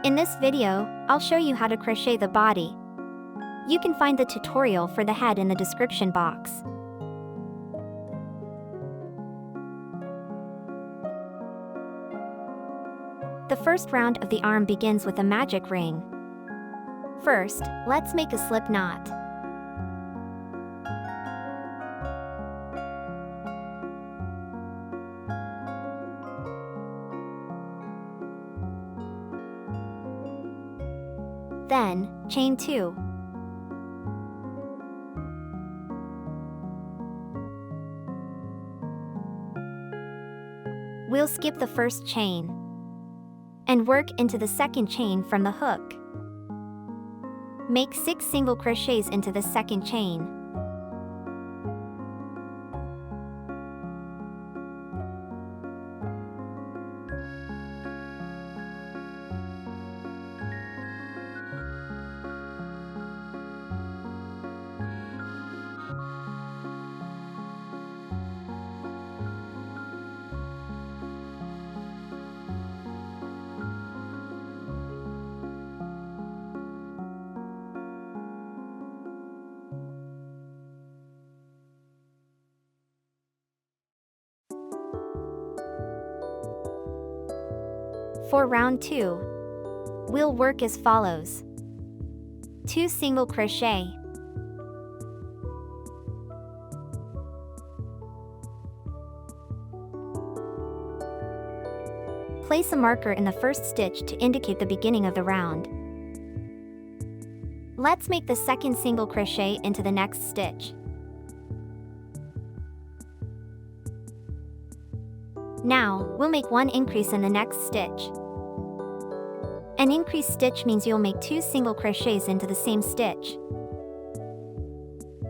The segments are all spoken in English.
In this video, I'll show you how to crochet the body. You can find the tutorial for the head in the description box. The first round of the arm begins with a magic ring. First, let's make a slip knot. Then, chain 2. We'll skip the first chain and work into the second chain from the hook. Make 6 single crochets into the second chain. For round 2, we'll work as follows. 2 single crochet, place a marker in the first stitch to indicate the beginning of the round. Let's make the second single crochet into the next stitch. Now, we'll make 1 increase in the next stitch. An increased stitch means you'll make 2 single crochets into the same stitch.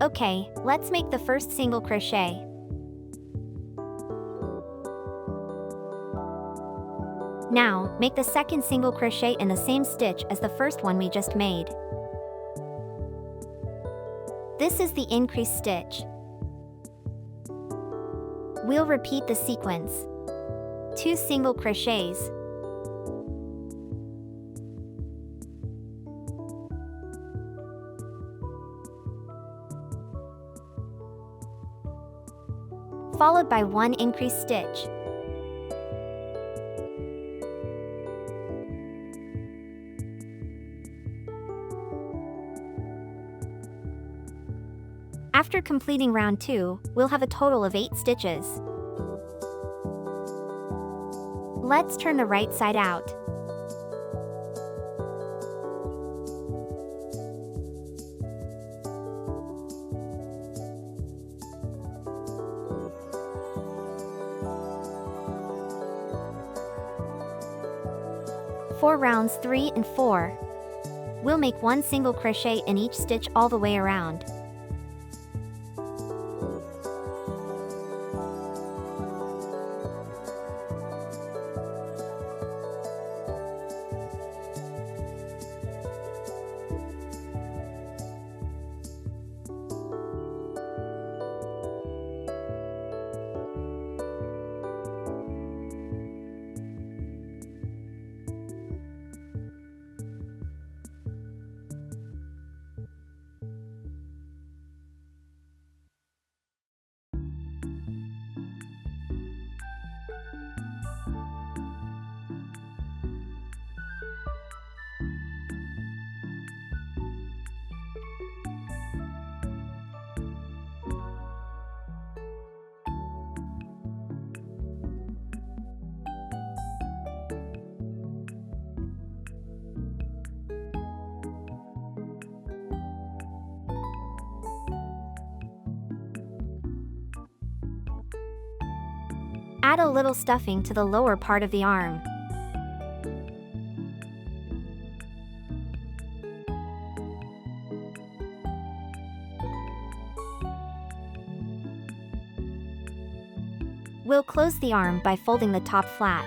Okay, let's make the first single crochet. Now, make the second single crochet in the same stitch as the first one we just made. This is the increased stitch. We'll repeat the sequence. 2 single crochets, followed by 1 increased stitch. After completing round 2, we'll have a total of 8 stitches. Let's turn the right side out. For rounds 3 and 4, we'll make 1 single crochet in each stitch all the way around. Add a little stuffing to the lower part of the arm. We'll close the arm by folding the top flat.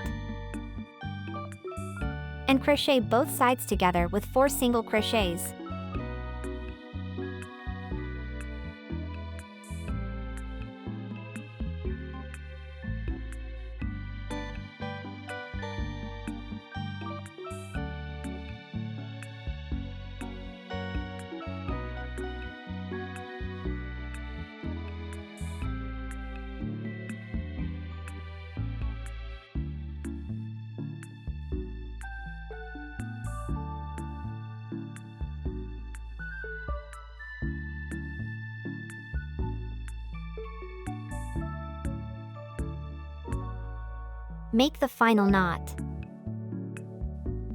And crochet both sides together with 4 single crochets. Make the final knot.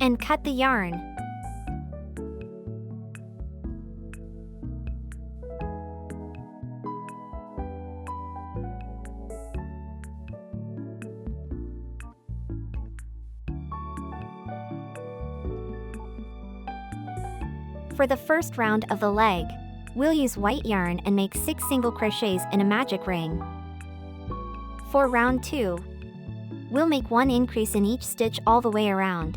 And cut the yarn. For the first round of the leg, we'll use white yarn and make 6 single crochets in a magic ring. For round 2, we'll make 1 increase in each stitch all the way around.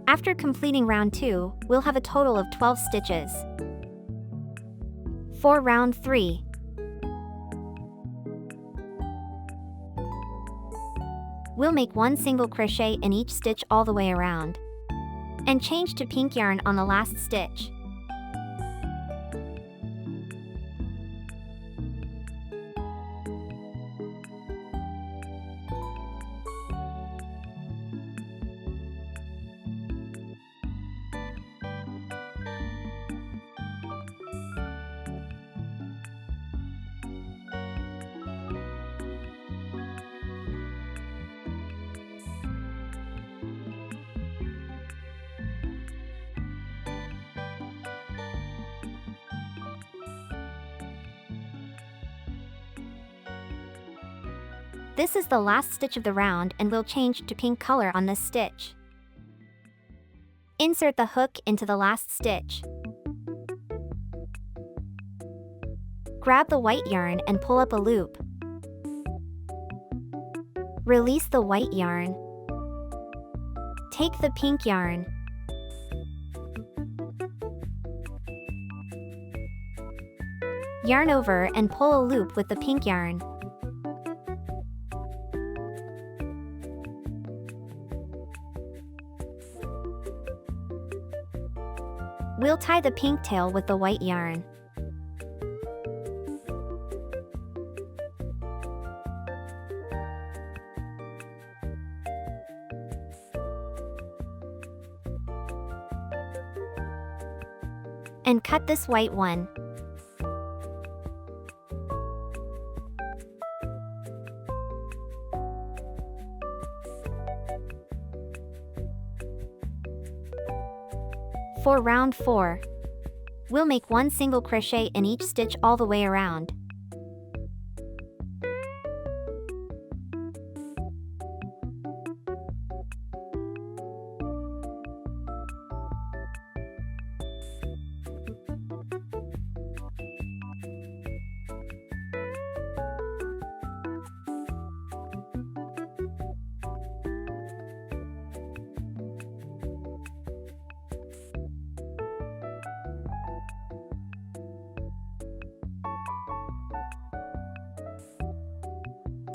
After completing round 2, we'll have a total of 12 stitches. For round 3, we'll make 1 single crochet in each stitch all the way around, and change to pink yarn on the last stitch. This is the last stitch of the round and we'll change to pink color on this stitch. Insert the hook into the last stitch. Grab the white yarn and pull up a loop. Release the white yarn. Take the pink yarn. Yarn over and pull a loop with the pink yarn. We'll tie the pink tail with the white yarn. And cut this white one. For round 4, we'll make 1 single crochet in each stitch all the way around.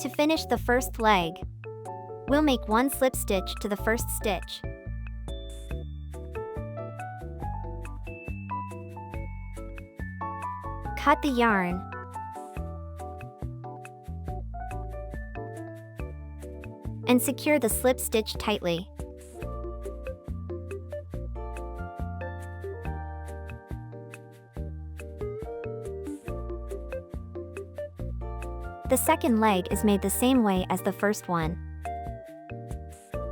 To finish the first leg, we'll make 1 slip stitch to the first stitch. Cut the yarn. And secure the slip stitch tightly. The second leg is made the same way as the first one.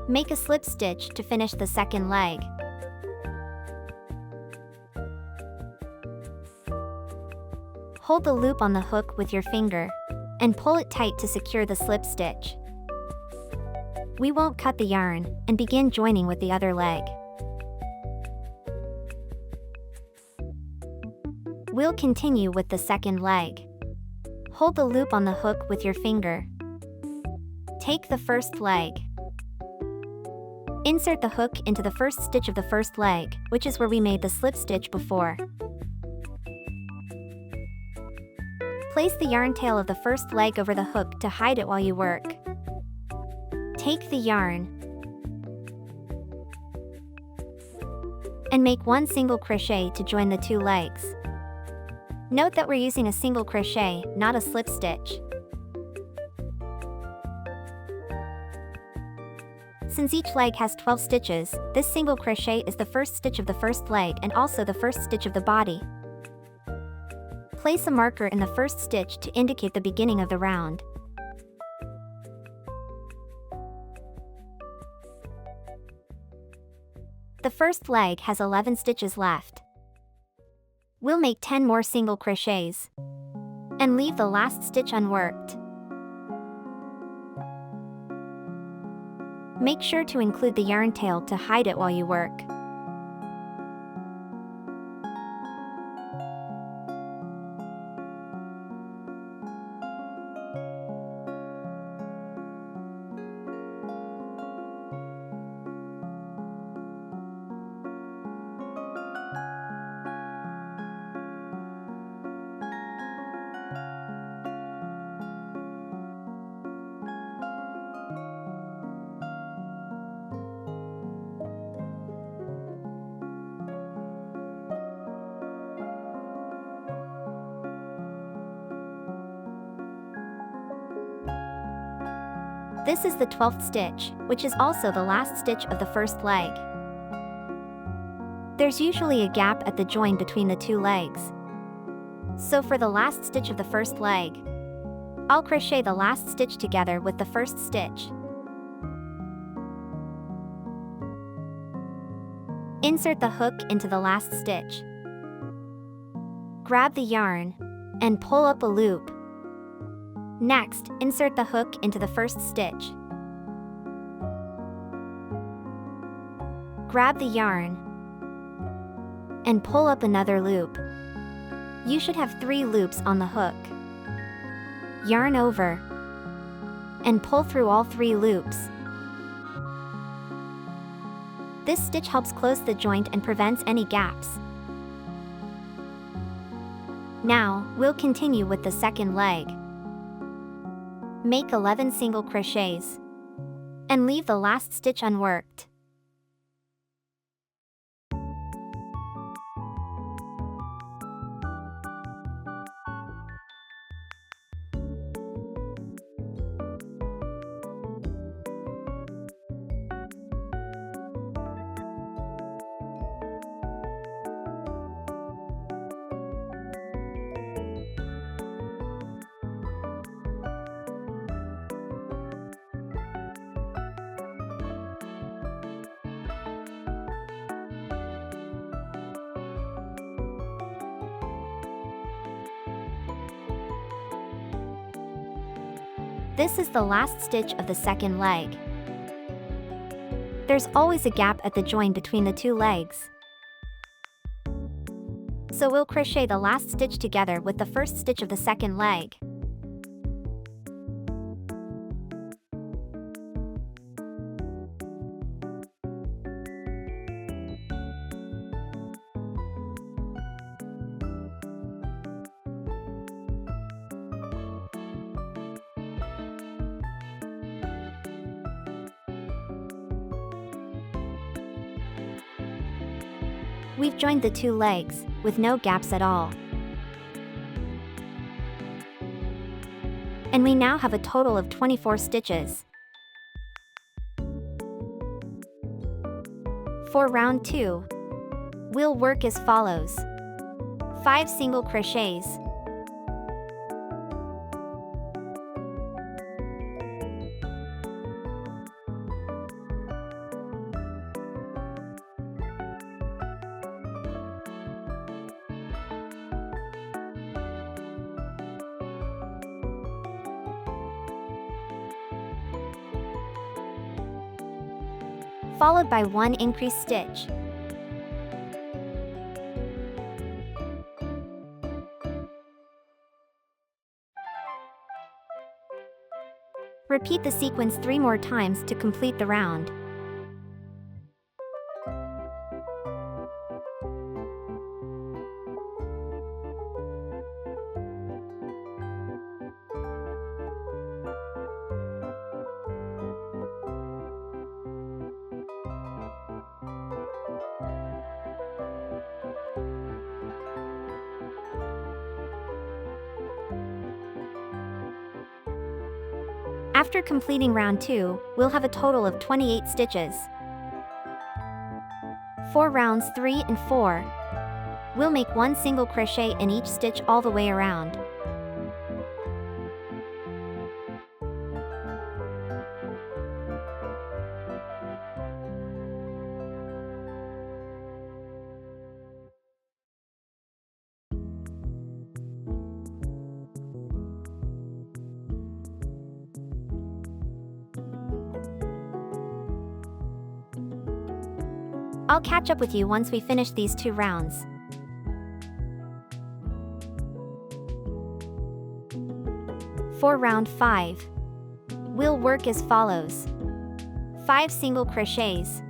Make a slip stitch to finish the second leg. Hold the loop on the hook with your finger, and pull it tight to secure the slip stitch. We won't cut the yarn, and begin joining with the other leg. We'll continue with the second leg. Hold the loop on the hook with your finger, Take the first leg. Insert the hook into the first stitch of the first leg, which is where we made the slip stitch before. Place the yarn tail of the first leg over the hook to hide it while you work. Take the yarn and make one single crochet to join the two legs. Note that we're using a single crochet, not a slip stitch. Since each leg has 12 stitches, this single crochet is the first stitch of the first leg and also the first stitch of the body. Place a marker in the first stitch to indicate the beginning of the round. The first leg has 11 stitches left. We'll make 10 more single crochets and leave the last stitch unworked. Make sure to include the yarn tail to hide it while you work. This is the 12th stitch, which is also the last stitch of the first leg. There's usually a gap at the join between the two legs. So for the last stitch of the first leg, I'll crochet the last stitch together with the first stitch. Insert the hook into the last stitch. Grab the yarn and pull up a loop. Next, insert the hook into the first stitch. Grab the yarn and pull up another loop. You should have 3 loops on the hook. Yarn over and pull through all 3 loops. This stitch helps close the joint and prevents any gaps. Now, we'll continue with the second leg. Make 11 single crochets and leave the last stitch unworked. This is the last stitch of the second leg. There's always a gap at the join between the two legs. So we'll crochet the last stitch together with the first stitch of the second leg. We've joined the two legs, with no gaps at all. And we now have a total of 24 stitches. For round 2, we'll work as follows. 5 single crochets, followed by 1 increased stitch. Repeat the sequence 3 more times to complete the round. After completing round 2, we'll have a total of 28 stitches. For rounds 3 and 4, we'll make 1 single crochet in each stitch all the way around. I'll catch up with you once we finish these 2 rounds. For round 5, we'll work as follows. 5 single crochets,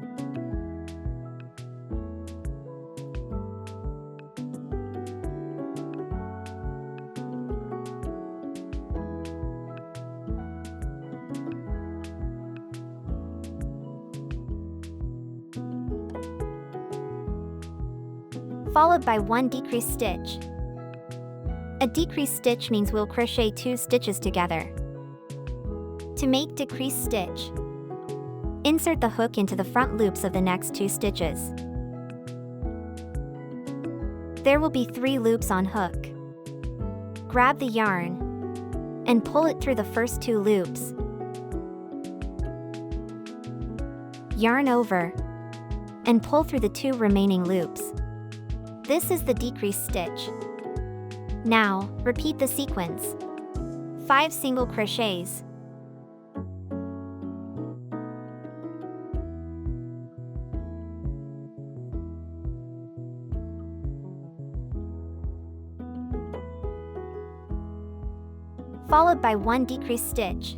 followed by 1 decreased stitch. A decreased stitch means we'll crochet 2 stitches together. To make decreased stitch, insert the hook into the front loops of the next 2 stitches. There will be 3 loops on hook. Grab the yarn and pull it through the first 2 loops. Yarn over and pull through the 2 remaining loops. This is the decreased stitch. Now, repeat the sequence. 5 single crochets, followed by 1 decreased stitch.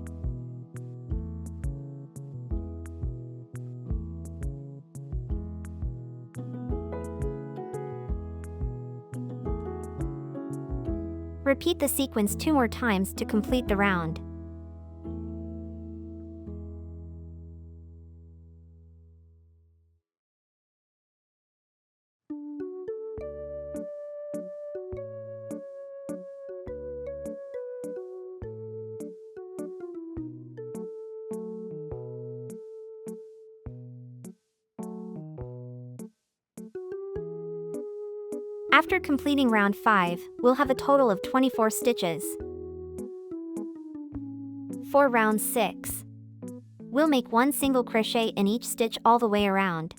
Repeat the sequence 2 more times to complete the round. After completing round 5, we'll have a total of 24 stitches. For round 6, we'll make 1 single crochet in each stitch all the way around.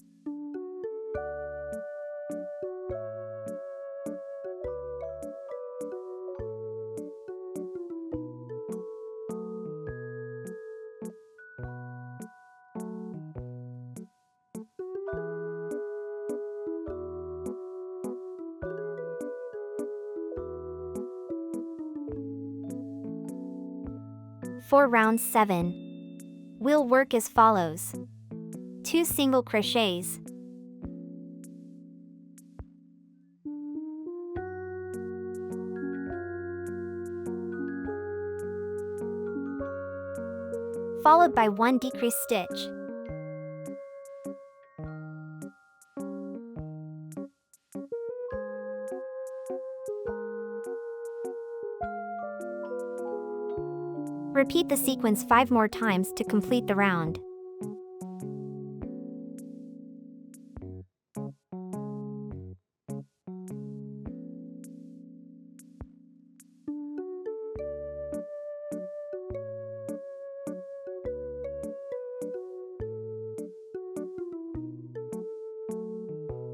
For round 7, we'll work as follows. 2 single crochets, followed by 1 decreased stitch. Repeat the sequence 5 more times to complete the round.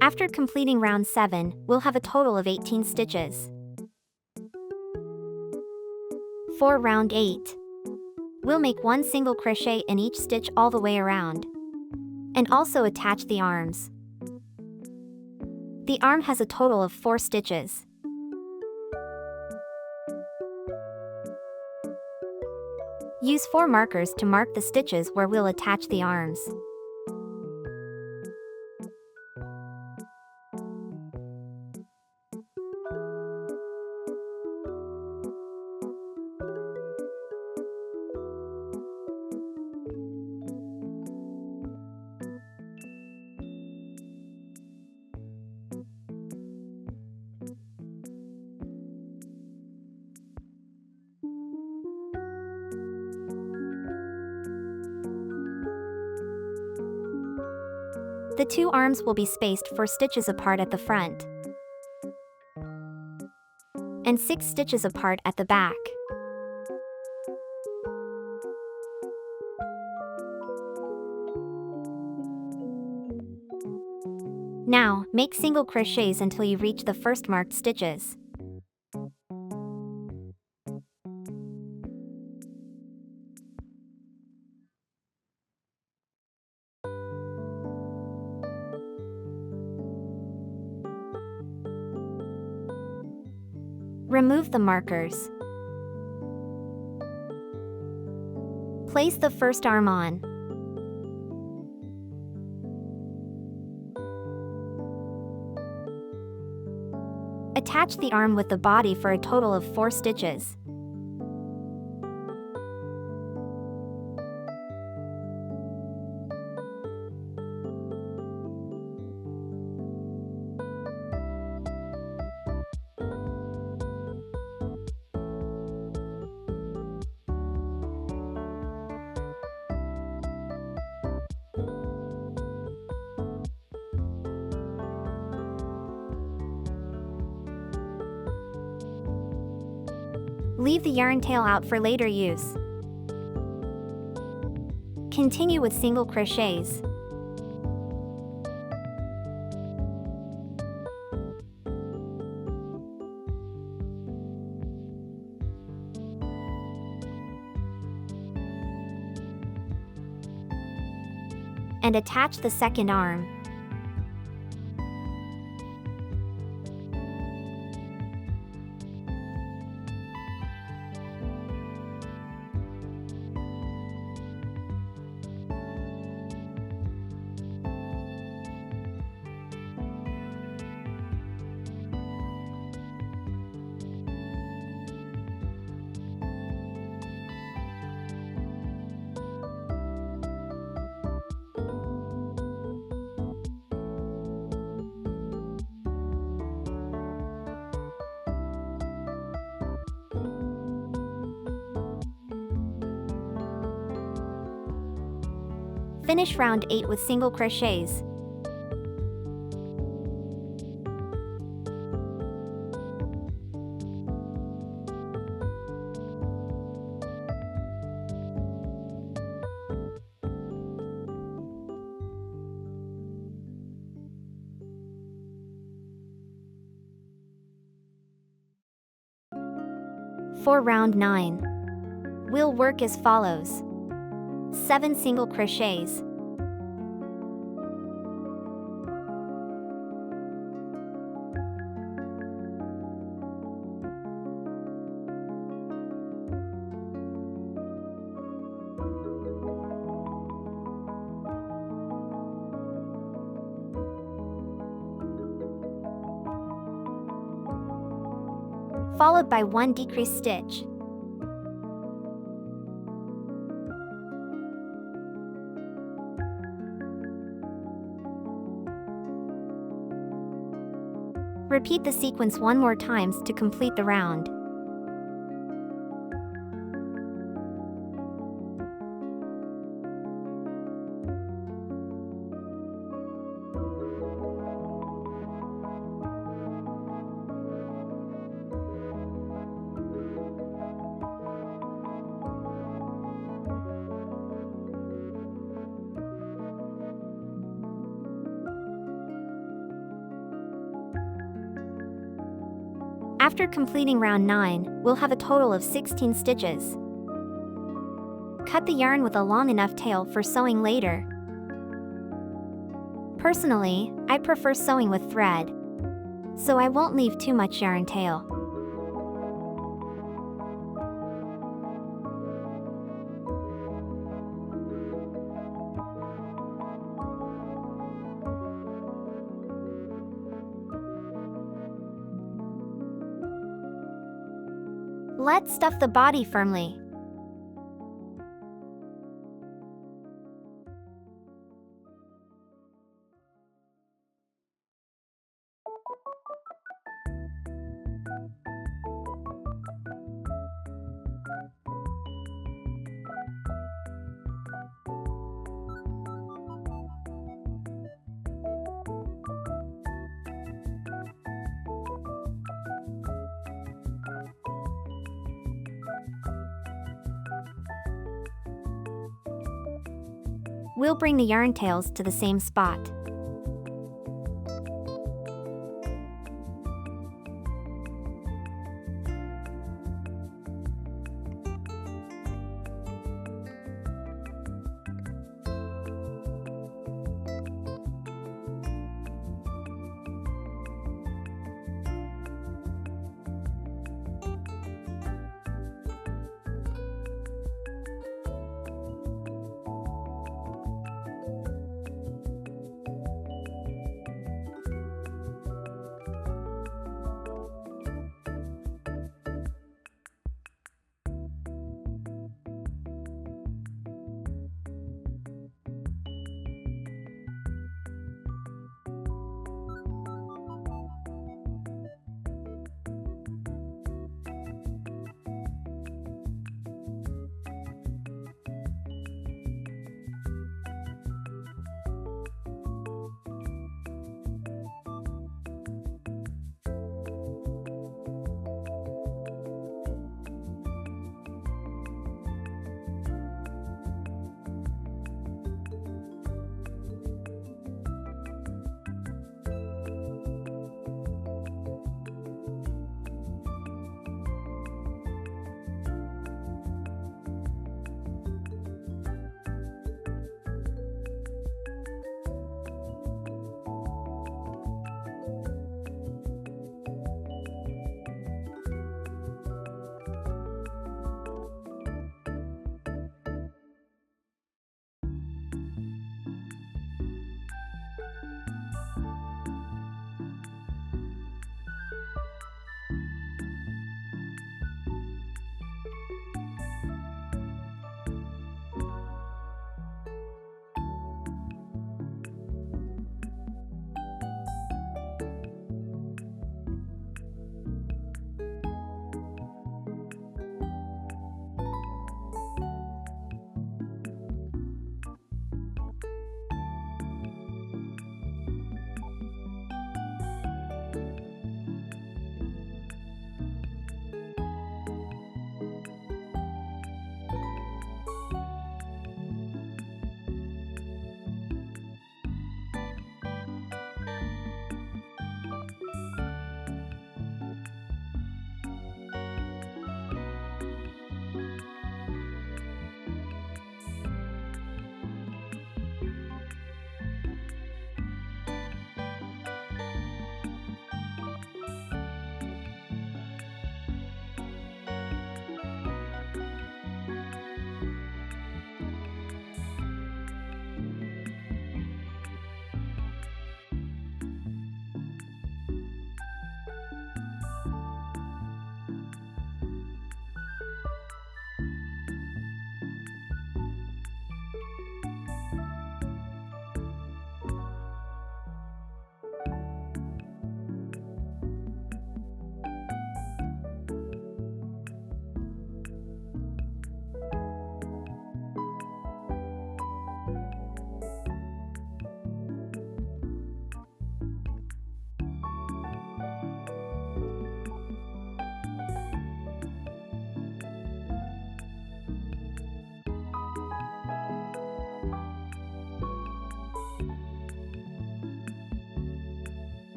After completing round 7, we'll have a total of 18 stitches. For round 8, we'll make 1 single crochet in each stitch all the way around, and also attach the arms. The arm has a total of 4 stitches. Use 4 markers to mark the stitches where we'll attach the arms. The 2 arms will be spaced 4 stitches apart at the front and 6 stitches apart at the back. Now, make single crochets until you reach the first marked stitches. Remove the markers. Place the first arm on. Attach the arm with the body for a total of 4 stitches. Leave the yarn tail out for later use. Continue with single crochets. And attach the second arm. Finish round 8 with single crochets. For round 9, we'll work as follows. 7 single crochets. Followed by 1 decreased stitch. Repeat the sequence 1 more times to complete the round. After completing round 9, we'll have a total of 16 stitches. Cut the yarn with a long enough tail for sewing later. Personally, I prefer sewing with thread, so I won't leave too much yarn tail. Let's stuff the body firmly. We'll bring the yarn tails to the same spot.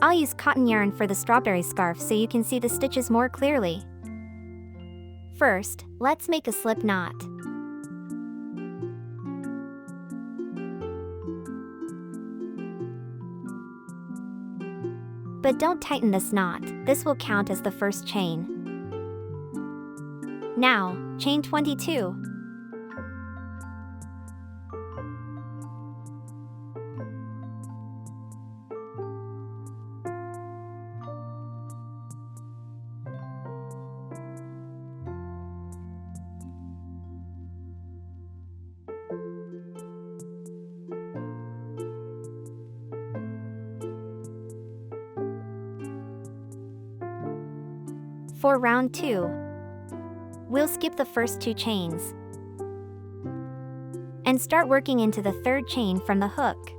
I'll use cotton yarn for the strawberry scarf so you can see the stitches more clearly. First, let's make a slip knot. But don't tighten this knot, this will count as the first chain. Now, chain 22. For round 2, we'll skip the first 2 chains and start working into the 3rd chain from the hook.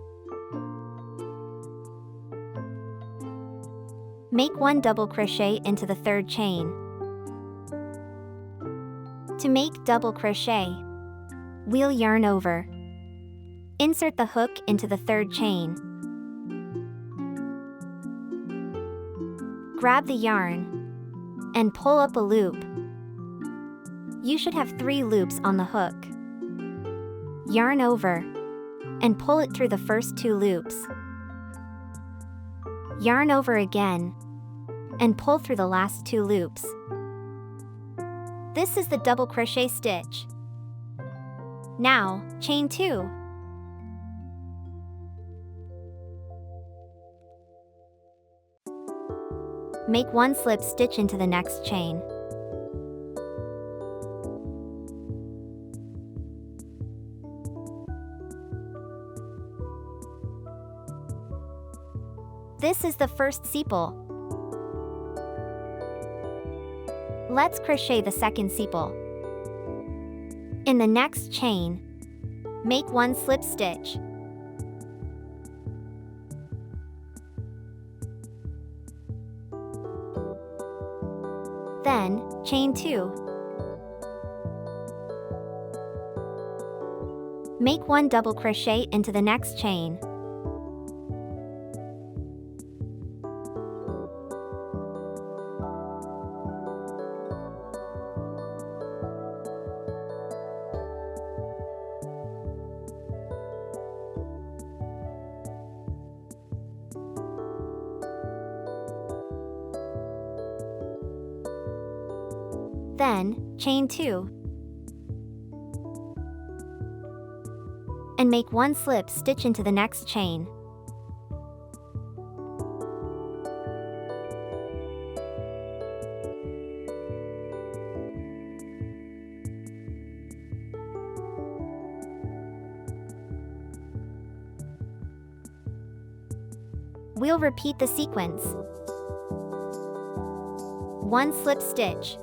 Make 1 double crochet into the 3rd chain. To make double crochet, wheel yarn over. Insert the hook into the 3rd chain. Grab the yarn and pull up a loop. You should have 3 loops on the hook. Yarn over and pull it through the first 2 loops. Yarn over again and pull through the last 2 loops. This is the double crochet stitch. Now, chain 2. Make 1 slip stitch into the next chain. This is the first sepal. Let's crochet the second sepal. In the next chain, make 1 slip stitch. Then, chain 2. Make 1 double crochet into the next chain. Then, chain 2. And make 1 slip stitch into the next chain. We'll repeat the sequence. 1 slip stitch.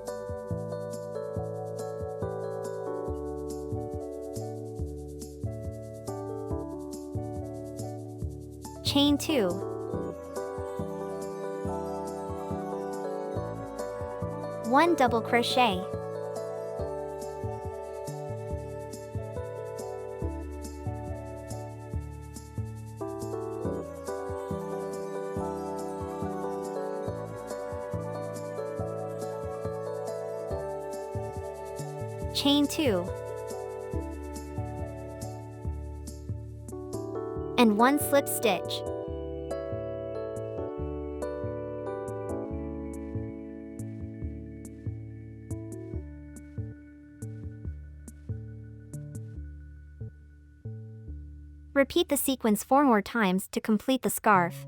Chain 2. 1 double crochet. Chain 2. And 1 slip stitch. Repeat the sequence 4 more times to complete the scarf.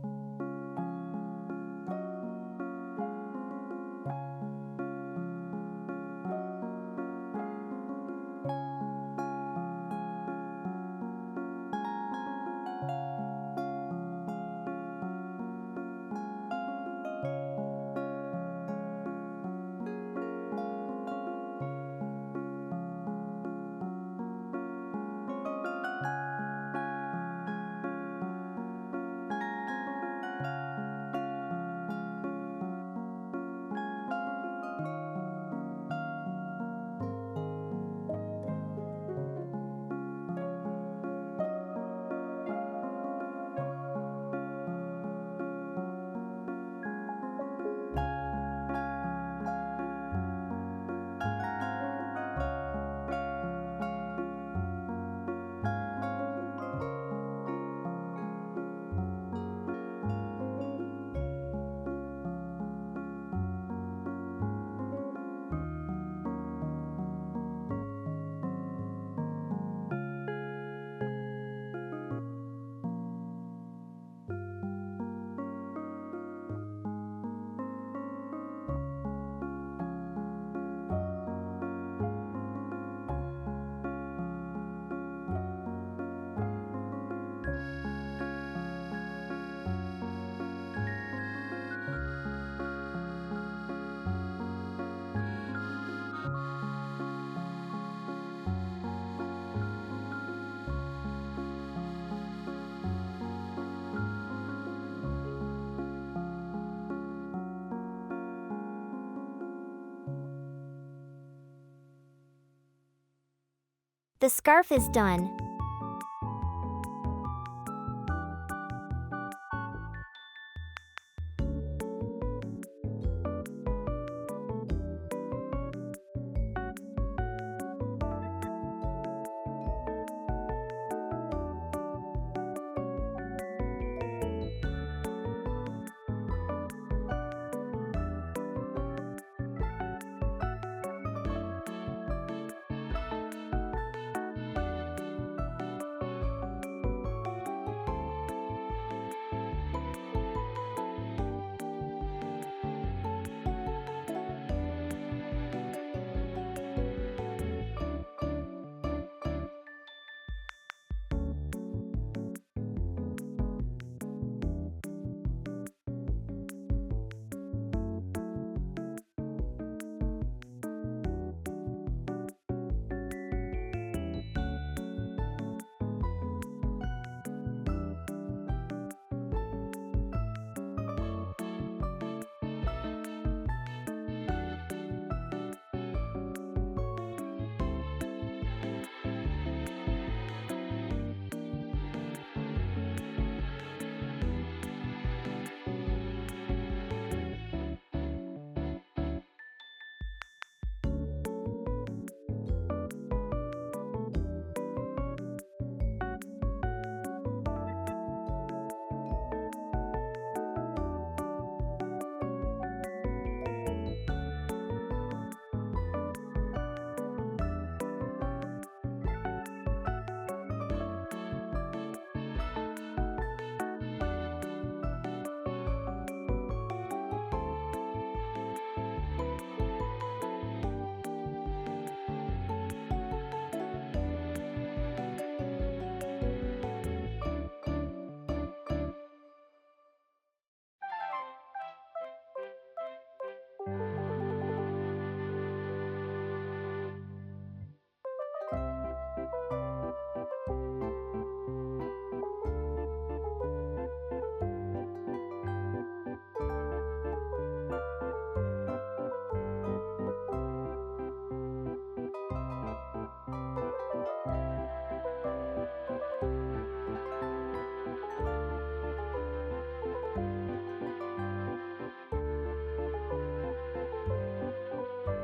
The scarf is done.